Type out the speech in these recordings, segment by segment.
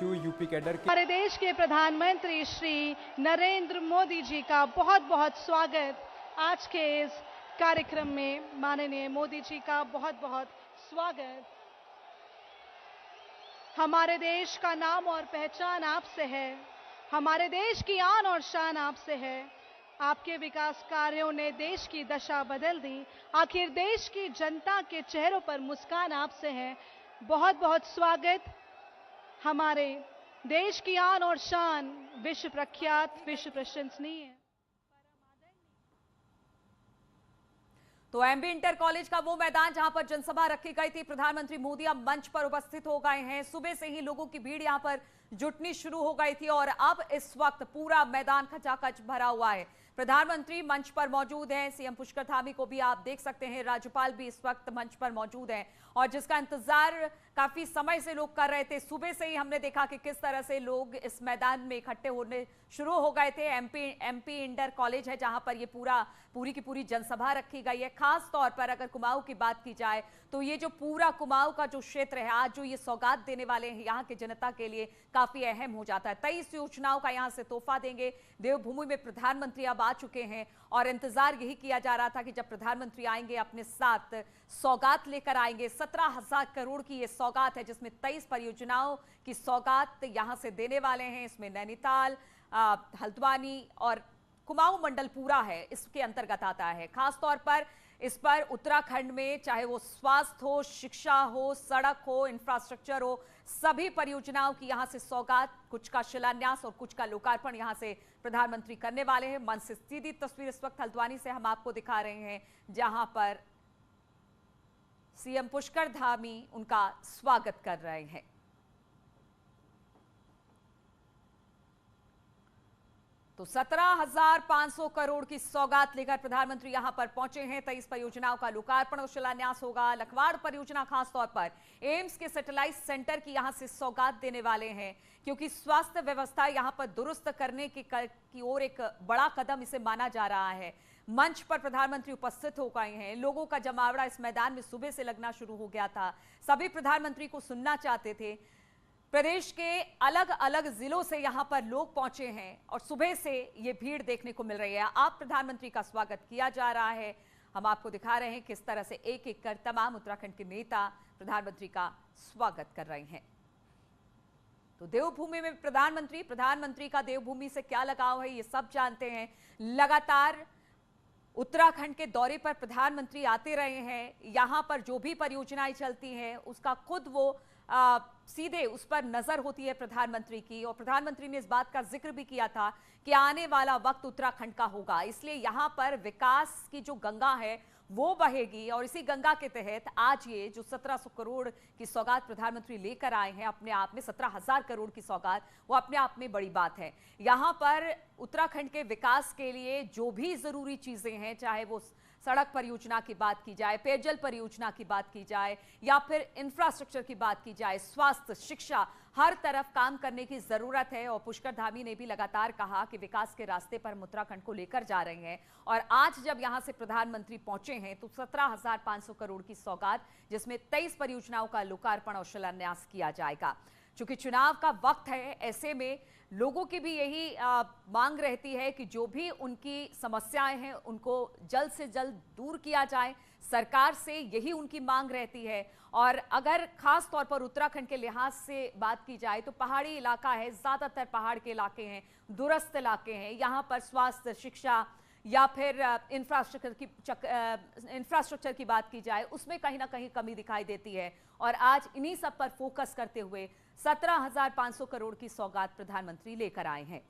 UP cadre के हमारे देश के प्रधानमंत्री श्री नरेंद्र मोदी जी का बहुत बहुत स्वागत। आज के इस कार्यक्रम में माननीय मोदी जी का बहुत बहुत स्वागत। हमारे देश का नाम और पहचान आपसे है, हमारे देश की आन और शान आपसे है। आपके विकास कार्यों ने देश की दशा बदल दी। आखिर देश की जनता के चेहरों पर मुस्कान आपसे है। बहुत बहुत स्वागत। हमारे देश की आन और शान, विश्व प्रख्यात, विश्व प्रशंसनीय। तो एमबी इंटर कॉलेज का वो मैदान जहां पर जनसभा रखी गई थी, प्रधानमंत्री मोदी अब मंच पर उपस्थित हो गए हैं। सुबह से ही लोगों की भीड़ यहां पर जुटनी शुरू हो गई थी और अब इस वक्त पूरा मैदान खचाखच भरा हुआ है। प्रधानमंत्री मंच पर मौजूद हैं। सीएम पुष्कर धामी को भी आप देख सकते हैं। राज्यपाल भी इस वक्त मंच पर मौजूद हैं और जिसका इंतजार काफी समय से लोग कर रहे थे। सुबह से ही हमने देखा कि किस तरह से लोग इस मैदान में इकट्ठे होने शुरू हो गए थे। एमपी इंटर कॉलेज है जहां पर ये पूरी की पूरी जनसभा रखी गई है। खास तौर पर अगर कुमाऊं की बात की जाए तो ये जो पूरा कुमाऊं का जो क्षेत्र है, आज जो ये सौगात देने वाले हैं यहाँ के जनता के लिए काफी अहम हो जाता है। 23 योजनाओं का यहाँ से तोहफा देंगे। देवभूमि में प्रधानमंत्री अब आ चुके हैं और इंतजार यही किया जा रहा था कि जब प्रधानमंत्री आएंगे अपने साथ सौगात लेकर आएंगे। 17,000 करोड़ की ये सौगात है जिसमें 23 परियोजनाओं की सौगात यहां से देने वाले हैं। इसमें नैनीताल, हल्द्वानी और कुमाऊं मंडल पूरा है, इसके अंतर्गत आता है। खासतौर पर इस पर उत्तराखंड में चाहे वो स्वास्थ्य हो, शिक्षा हो, सड़क हो, इंफ्रास्ट्रक्चर हो, सभी परियोजनाओं की यहां से सौगात, कुछ का शिलान्यास और कुछ का लोकार्पण यहां से प्रधानमंत्री करने वाले हैं। मन से सीधी तस्वीर इस वक्त हल्द्वानी से हम आपको दिखा रहे हैं जहां पर सीएम पुष्कर धामी उनका स्वागत कर रहे हैं। तो 17,500 करोड़ की सौगात लेकर प्रधानमंत्री यहां पर पहुंचे हैं। 23 परियोजनाओं का लोकार्पण और शिलान्यास होगा। लखवाड़ परियोजना खासतौर पर एम्स के सैटेलाइट सेंटर की यहां से सौगात देने वाले हैं क्योंकि स्वास्थ्य व्यवस्था यहां पर दुरुस्त करने की ओर एक बड़ा कदम इसे माना जा रहा है। मंच पर प्रधानमंत्री उपस्थित हो गए हैं। लोगों का जमावड़ा इस मैदान में सुबह से लगना शुरू हो गया था। सभी प्रधानमंत्री को सुनना चाहते थे। प्रदेश के अलग अलग जिलों से यहां पर लोग पहुंचे हैं और सुबह से ये भीड़ देखने को मिल रही है। आप प्रधानमंत्री का स्वागत किया जा रहा है। हम आपको दिखा रहे हैं किस तरह से एक एक कर तमाम उत्तराखंड के नेता प्रधानमंत्री का स्वागत कर रहे हैं। तो देवभूमि में प्रधानमंत्री का देवभूमि से क्या लगाव है ये सब जानते हैं। लगातार उत्तराखंड के दौरे पर प्रधानमंत्री आते रहे हैं। यहां पर जो भी परियोजनाएं चलती हैं उसका खुद वो सीधे उस पर नजर होती है प्रधानमंत्री की। और प्रधानमंत्री ने इस बात का जिक्र भी किया था कि आने वाला वक्त उत्तराखंड का होगा, इसलिए यहां पर विकास की जो गंगा है वो बहेगी। और इसी गंगा के तहत आज ये जो 1700 करोड़ की सौगात प्रधानमंत्री लेकर आए हैं, अपने आप में 17,000 करोड़ की सौगात, वो अपने आप में बड़ी बात है। यहां पर उत्तराखंड के विकास के लिए जो भी जरूरी चीजें हैं, चाहे वो सड़क परियोजना की बात की जाए, पेयजल परियोजना की बात की जाए या फिर इंफ्रास्ट्रक्चर की बात की जाए, स्वास्थ्य, शिक्षा, हर तरफ काम करने की जरूरत है। और पुष्कर धामी ने भी लगातार कहा कि विकास के रास्ते पर हम उत्तराखंड को लेकर जा रहे हैं। और आज जब यहां से प्रधानमंत्री पहुंचे हैं तो 17,500 करोड़ की सौगात जिसमें 23 परियोजनाओं का लोकार्पण और शिलान्यास किया जाएगा। चूंकि चुनाव का वक्त है, ऐसे में लोगों की भी यही मांग रहती है कि जो भी उनकी समस्याएं हैं उनको जल्द से जल्द दूर किया जाए। सरकार से यही उनकी मांग रहती है। और अगर खास तौर पर उत्तराखंड के लिहाज से बात की जाए तो पहाड़ी इलाका है, ज्यादातर पहाड़ के इलाके हैं, दूरस्थ इलाके हैं। यहाँ पर स्वास्थ्य, शिक्षा या फिर इंफ्रास्ट्रक्चर की बात की जाए उसमें कहीं ना कहीं कमी दिखाई देती है। और आज इन्हीं सब पर फोकस करते हुए 17,500 करोड़ की सौगात प्रधानमंत्री लेकर आए हैं।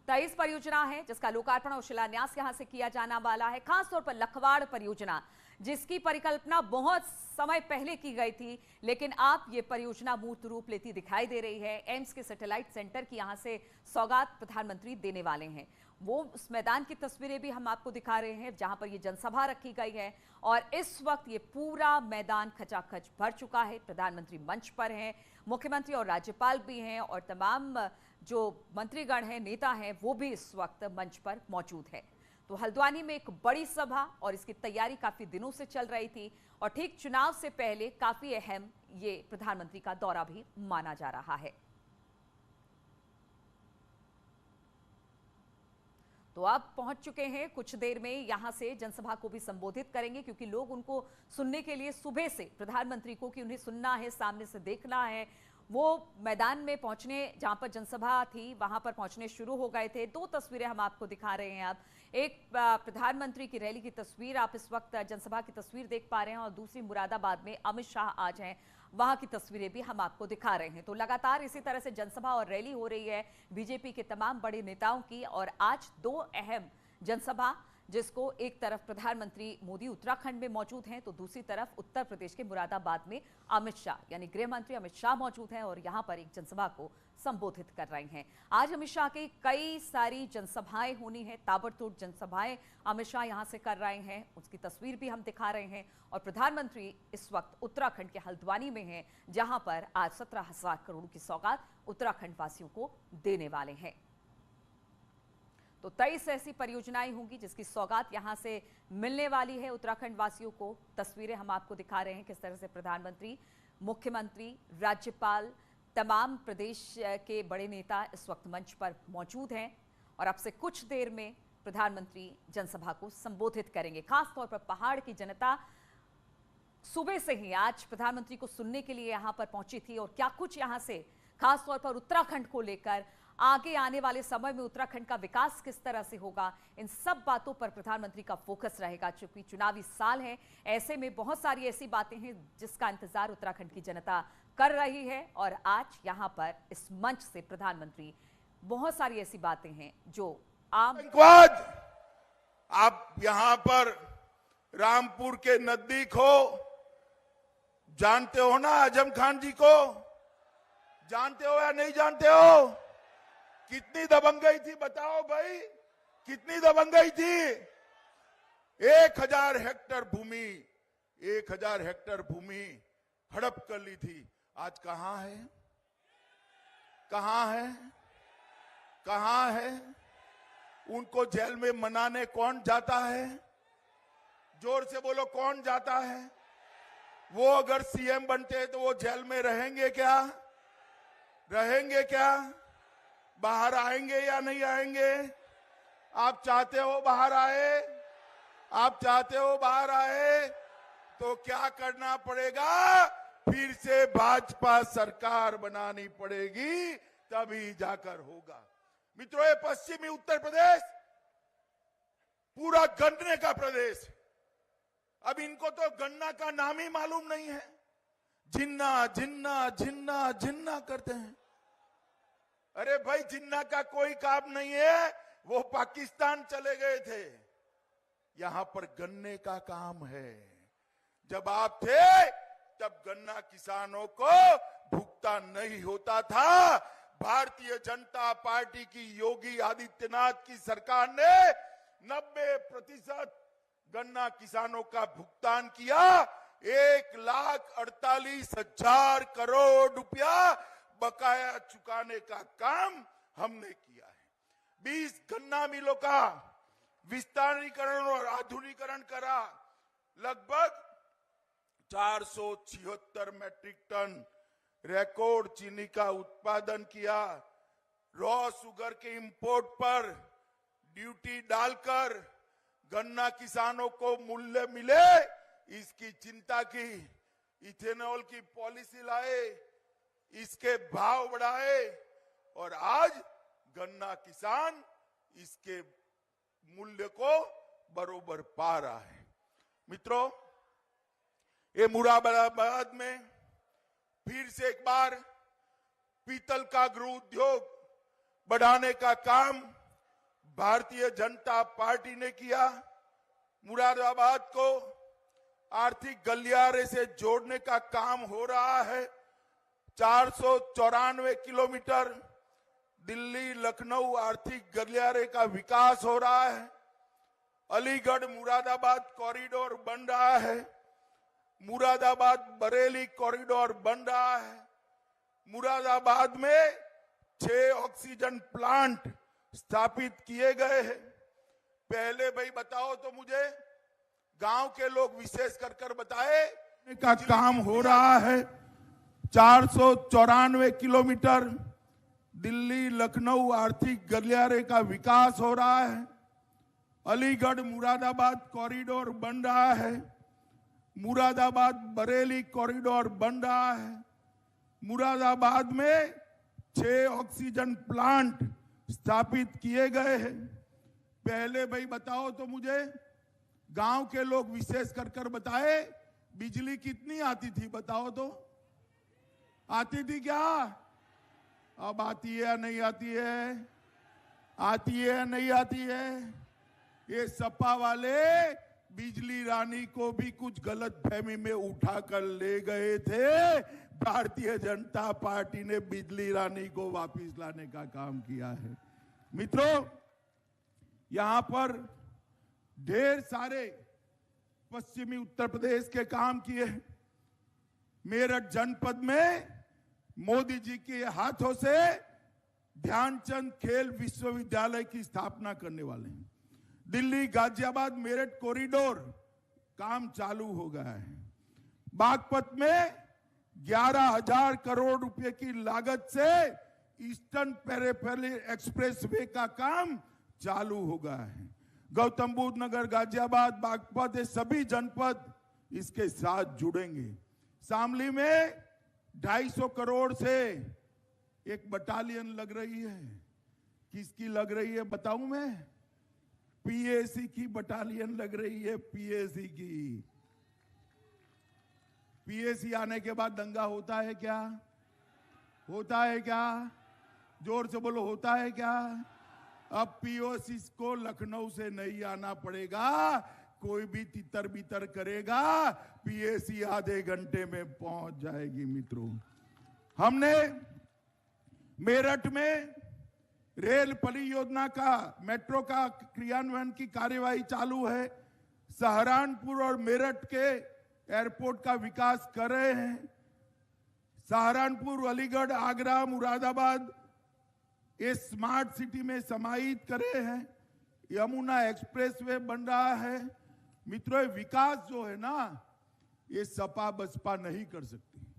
23 परियोजना है जिसका लोकार्पण और शिलान्यास यहां से किया जाना वाला है। खासतौर पर लखवाड़ परियोजना जिसकी परिकल्पना बहुत समय पहले की गई थी, लेकिन अब ये परियोजना मूर्त रूप लेती दिखाई दे रही है। एम्स के सैटेलाइट सेंटर की यहां से सौगात प्रधानमंत्री देने वाले हैं। वो उस मैदान की तस्वीरें भी हम आपको दिखा रहे हैं जहां पर ये जनसभा रखी गई है और इस वक्त ये पूरा मैदान खचाखच भर चुका है। प्रधानमंत्री मंच पर हैं, मुख्यमंत्री और राज्यपाल भी हैं और तमाम जो मंत्रीगण हैं, नेता हैं, वो भी इस वक्त मंच पर मौजूद है। तो हल्द्वानी में एक बड़ी सभा और इसकी तैयारी काफी दिनों से चल रही थी और ठीक चुनाव से पहले काफी अहम ये प्रधानमंत्री का दौरा भी माना जा रहा है। तो अब पहुंच चुके हैं, कुछ देर में यहां से जनसभा को भी संबोधित करेंगे, क्योंकि लोग उनको सुनने के लिए सुबह से प्रधानमंत्री को, कि उन्हें सुनना है, सामने से देखना है, वो मैदान में पहुंचने, जहां पर जनसभा थी वहां पर पहुंचने शुरू हो गए थे। दो तस्वीरें हम आपको दिखा रहे हैं। अब एक प्रधानमंत्री की रैली की तस्वीर आप इस वक्त जनसभा की तस्वीर देख पा रहे हैं, और दूसरी मुरादाबाद में अमित शाह आज हैं, वहां की तस्वीरें भी हम आपको दिखा रहे हैं। तो लगातार इसी तरह से जनसभा और रैली हो रही है बीजेपी के तमाम बड़े नेताओं की, और आज दो अहम जनसभा, जिसको एक तरफ प्रधानमंत्री मोदी उत्तराखंड में मौजूद हैं, तो दूसरी तरफ उत्तर प्रदेश के मुरादाबाद में अमित शाह यानी गृह मंत्री अमित शाह मौजूद हैं और यहां पर एक जनसभा को संबोधित कर रहे हैं। आज अमित शाह की कई सारी जनसभाएं होनी है, ताबड़तोड़ जनसभाएं अमित शाह यहां से कर रहे हैं, उसकी तस्वीर भी हम दिखा रहे हैं। और प्रधानमंत्री इस वक्त उत्तराखंड के हल्द्वानी में हैं, जहां पर आज 17,000 करोड़ की सौगात उत्तराखंड वासियों को देने वाले हैं। तो 23 ऐसी परियोजनाएं होंगी जिसकी सौगात यहां से मिलने वाली है उत्तराखंड वासियों को। तस्वीरें हम आपको दिखा रहे हैं किस तरह से प्रधानमंत्री, मुख्यमंत्री, राज्यपाल, तमाम प्रदेश के बड़े नेता इस वक्त मंच पर मौजूद हैं, और अब से कुछ देर में प्रधानमंत्री जनसभा को संबोधित करेंगे। खासतौर पर पहाड़ की जनता सुबह से ही आज प्रधानमंत्री को सुनने के लिए यहां पर पहुंची थी, और क्या कुछ यहां से खासतौर पर उत्तराखंड को लेकर, आगे आने वाले समय में उत्तराखंड का विकास किस तरह से होगा, इन सब बातों पर प्रधानमंत्री का फोकस रहेगा। चूंकि चुनावी साल है, ऐसे में बहुत सारी ऐसी बातें हैं जिसका इंतजार उत्तराखंड की जनता कर रही है, और आज यहां पर इस मंच से प्रधानमंत्री बहुत सारी ऐसी बातें हैं जो आम आप यहां पर रामपुर के नजदीक हो, जानते हो ना आजम खान जी को, जानते हो या नहीं जानते हो? कितनी दबंगई थी बताओ भाई, कितनी दबंगई थी? 1000 हेक्टेयर भूमि, 1000 हेक्टेयर भूमि हड़प कर ली थी। आज कहां है, कहां है, कहां है? उनको जेल में मनाने कौन जाता है? जोर से बोलो, कौन जाता है? वो अगर सीएम बनते हैं तो वो जेल में रहेंगे क्या? रहेंगे क्या? बाहर आएंगे या नहीं आएंगे? आप चाहते हो बाहर आए? आप चाहते हो बाहर आए? तो क्या करना पड़ेगा? फिर से भाजपा सरकार बनानी पड़ेगी, तभी जाकर होगा। मित्रों, ये पश्चिमी उत्तर प्रदेश पूरा गन्ने का प्रदेश। अब इनको तो गन्ना का नाम ही मालूम नहीं है। जिन्ना जिन्ना जिन्ना जिन्ना करते हैं। अरे भाई, जिन्ना का कोई काम नहीं है, वो पाकिस्तान चले गए थे। यहां पर गन्ने का काम है। जब आप थे तब गन्ना किसानों को भुगतान नहीं होता था। भारतीय जनता पार्टी की योगी आदित्यनाथ की सरकार ने 90% गन्ना किसानों का भुगतान किया। 1,48,000 करोड़ रुपया बकाया चुकाने का काम हमने किया है। 20 गन्ना मिलों का विस्तारीकरण और आधुनिकीकरण करा। लगभग 476 मैट्रिक टन रिकॉर्ड चीनी का उत्पादन किया। रॉ शुगर के इंपोर्ट पर ड्यूटी डालकर गन्ना किसानों को मूल्य मिले, इसकी चिंता की। इथेनॉल की पॉलिसी लाए, इसके भाव बढ़ाए, और आज गन्ना किसान इसके मूल्य को बरोबर पा रहा है। मित्रों, ये मुरादाबाद में फिर से एक बार पीतल का गृह उद्योग बढ़ाने का काम भारतीय जनता पार्टी ने किया। मुरादाबाद को आर्थिक गलियारे से जोड़ने का काम हो रहा है। 494 किलोमीटर दिल्ली लखनऊ आर्थिक गलियारे का विकास हो रहा है। अलीगढ़ मुरादाबाद कॉरिडोर बन रहा है। मुरादाबाद बरेली कॉरिडोर बन रहा है। मुरादाबाद में 6 ऑक्सीजन प्लांट स्थापित किए गए हैं। पहले भाई बताओ तो मुझे, गांव के लोग विशेष कर बताए का काम हो रहा है। 494 किलोमीटर दिल्ली लखनऊ आर्थिक गलियारे का विकास हो रहा है। अलीगढ़ मुरादाबाद कॉरिडोर बन रहा है, मुरादाबाद बरेली कॉरिडोर बन रहा है। मुरादाबाद में 6 ऑक्सीजन प्लांट स्थापित किए गए हैं। पहले भाई बताओ तो मुझे, गांव के लोग विशेष कर बताए, बिजली कितनी आती थी बताओ तो? आती थी क्या? अब आती है या नहीं आती है? आती है या नहीं आती है? ये सपा वाले बिजली रानी को भी कुछ गलत फहमी में उठा कर ले गए थे। भारतीय जनता पार्टी ने बिजली रानी को वापस लाने का काम किया है। मित्रों, यहां पर ढेर सारे पश्चिमी उत्तर प्रदेश के काम किए। मेरठ जनपद में मोदी जी के हाथों से ध्यानचंद खेल विश्वविद्यालय की स्थापना करने वाले हैं। दिल्ली गाजियाबाद मेरठ कॉरिडोर काम चालू हो गया है। बागपत में 11,000 करोड़ रुपए की लागत से ईस्टर्न पेरिफेरल एक्सप्रेसवे का काम चालू हो गया है। गौतम बुद्ध नगर, गाजियाबाद, बागपत, ये सभी जनपद इसके साथ जुड़ेंगे। शामली में 250 करोड़ से एक बटालियन लग रही है। किसकी लग रही है बताऊं मैं? पीएसी की बटालियन लग रही है, पीएसी की। पीएसी आने के बाद दंगा होता है क्या? होता है क्या? जोर से बोलो, होता है क्या? अब पीओसी को लखनऊ से नहीं आना पड़ेगा, कोई भी तितर बितर करेगा, पीएसी आधे घंटे में पहुंच जाएगी। मित्रों, हमने मेरठ में रेल परियोजना का, मेट्रो का क्रियान्वयन की कार्यवाही चालू है। सहारनपुर और मेरठ के एयरपोर्ट का विकास कर रहे हैं। सहारनपुर, अलीगढ़, आगरा, मुरादाबाद ये स्मार्ट सिटी में समाहित करे हैं। यमुना एक्सप्रेसवे बन रहा है। मित्रों, विकास जो है ना, ये सपा बसपा नहीं कर सकती।